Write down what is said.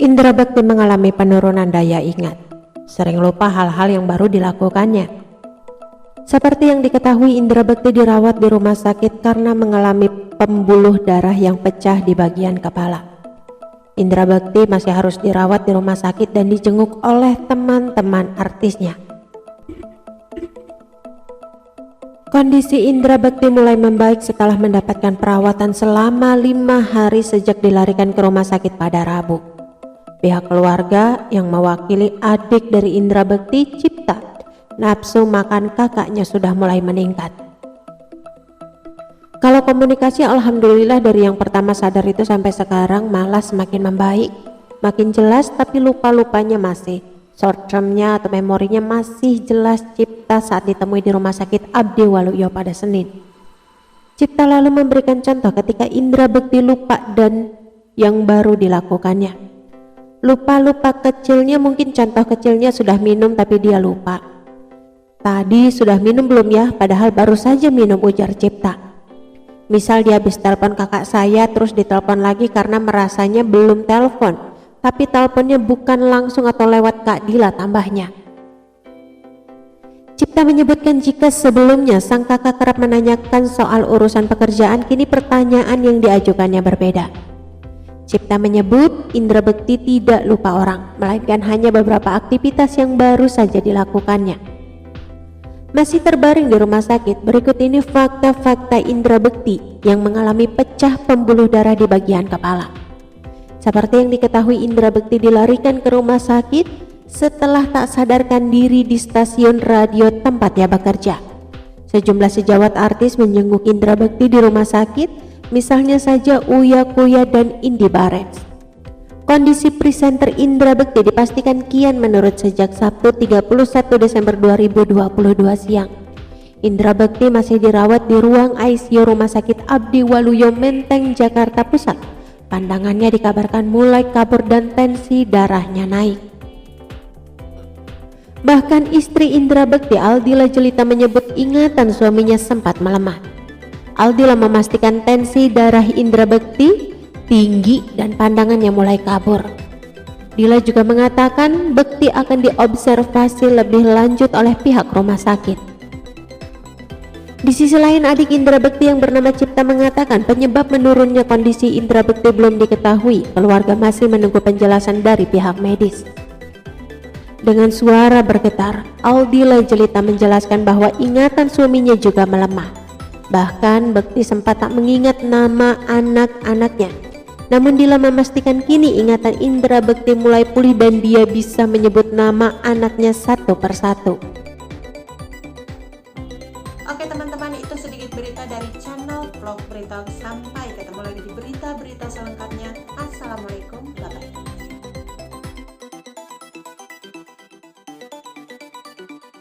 Indra Bekti mengalami penurunan daya ingat, sering lupa hal-hal yang baru dilakukannya. Seperti yang diketahui, Indra Bekti dirawat di rumah sakit karena mengalami pembuluh darah yang pecah di bagian kepala. Indra Bekti masih harus dirawat di rumah sakit dan dijenguk oleh teman-teman artisnya. Kondisi Indra Bekti mulai membaik setelah mendapatkan perawatan selama 5 hari sejak dilarikan ke rumah sakit pada Rabu. Pihak keluarga yang mewakili adik dari Indra Bekti, Cipta, nafsu makan kakaknya sudah mulai meningkat. Kalau komunikasi, alhamdulillah dari yang pertama sadar itu sampai sekarang malah semakin membaik, makin jelas, tapi lupa-lupanya masih. Short termnya atau memorinya masih jelas Cipta saat ditemui di rumah sakit Abdi Waluyo pada Senin. Cipta lalu memberikan contoh ketika Indra Bekti lupa dan yang baru dilakukannya. Lupa-lupa kecilnya, mungkin contoh kecilnya sudah minum tapi dia lupa. Tadi sudah minum belum ya? Padahal baru saja minum, ujar Cipta. Misal dia habis telepon kakak saya terus ditelepon lagi karena merasanya belum telepon, tapi teleponnya bukan langsung atau lewat Kak Dila, tambahnya. Cipta menyebutkan jika sebelumnya sang kakak kerap menanyakan soal urusan pekerjaan, kini pertanyaan yang diajukannya berbeda. Cipta menyebut Indra Bekti tidak lupa orang, melainkan hanya beberapa aktivitas yang baru saja dilakukannya. Masih terbaring di rumah sakit, berikut ini fakta-fakta Indra Bekti yang mengalami pecah pembuluh darah di bagian kepala. Seperti yang diketahui, Indra Bekti dilarikan ke rumah sakit setelah tak sadarkan diri di stasiun radio tempatnya bekerja. Sejumlah sejawat artis menjenguk Indra Bekti di rumah sakit, misalnya saja Uya Kuya dan Indy Barens. Kondisi presenter Indra Bekti dipastikan kian menurun sejak Sabtu 31 Desember 2022 siang. Indra Bekti masih dirawat di ruang ICU Rumah Sakit Abdi Waluyo Menteng, Jakarta Pusat. Pandangannya dikabarkan mulai kabur dan tensi darahnya naik. Bahkan istri Indra Bekti, Aldila Jelita, menyebut ingatan suaminya sempat melemah. Aldila memastikan tensi darah Indra Bekti tinggi dan pandangannya mulai kabur. Dila juga mengatakan Bekti akan diobservasi lebih lanjut oleh pihak rumah sakit. Di sisi lain, adik Indra Bekti yang bernama Cipta mengatakan penyebab menurunnya kondisi Indra Bekti belum diketahui. Keluarga masih menunggu penjelasan dari pihak medis. Dengan suara bergetar, Aldila Jelita menjelaskan bahwa ingatan suaminya juga melemah. Bahkan Bekti sempat tak mengingat nama anak-anaknya. Namun Dila memastikan kini ingatan Indra Bekti mulai pulih dan dia bisa menyebut nama anaknya satu persatu. Oke teman-teman, itu sedikit berita dari channel Vlog Berita. Sampai ketemu lagi di berita-berita selengkapnya.